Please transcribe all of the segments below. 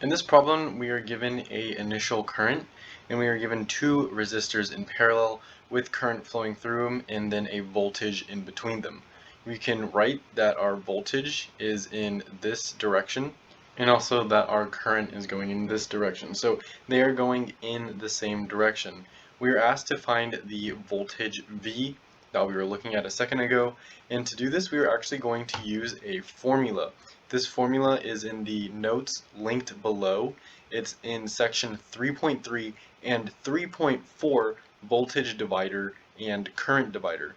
In this problem, we are given an initial current, and we are given two resistors in parallel with current flowing through them and then a voltage in between them. We can write that our voltage is in this direction and also that our current is going in this direction. So they are going in the same direction. We are asked to find the voltage V that we were looking at a second ago, and to do this we are actually going to use a formula. This formula is in the notes linked below. It's in section 3.3 and 3.4 voltage divider and current divider.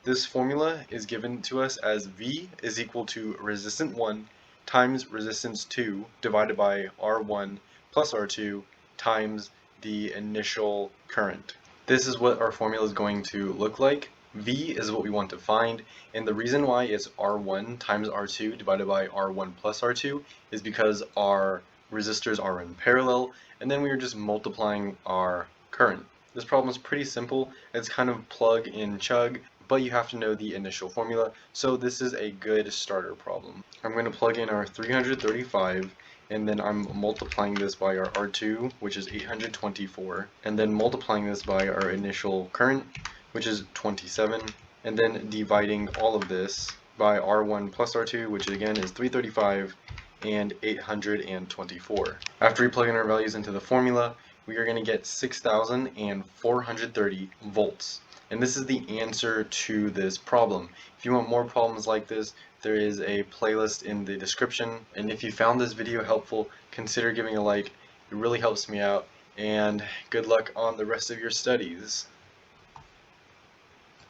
This formula is given to us as V is equal to resistance 1 times resistance 2 divided by R1 plus R2 times the initial current. This is what our formula is going to look like. V is what we want to find, and the reason why it's R1 times R2 divided by R1 plus R2 is because our resistors are in parallel, and then we are just multiplying our current. This problem is pretty simple. It's kind of plug and chug, but you have to know the initial formula, so this is a good starter problem. I'm going to plug in our 335, and then I'm multiplying this by our R2, which is 824, and then multiplying this by our initial current, which is 27, and then dividing all of this by R1 plus R2, which again is 335 and 824. After we plug in our values into the formula, we are going to get 6,430 volts. And this is the answer to this problem. If you want more problems like this, there is a playlist in the description. And if you found this video helpful, consider giving a like. It really helps me out. And good luck on the rest of your studies.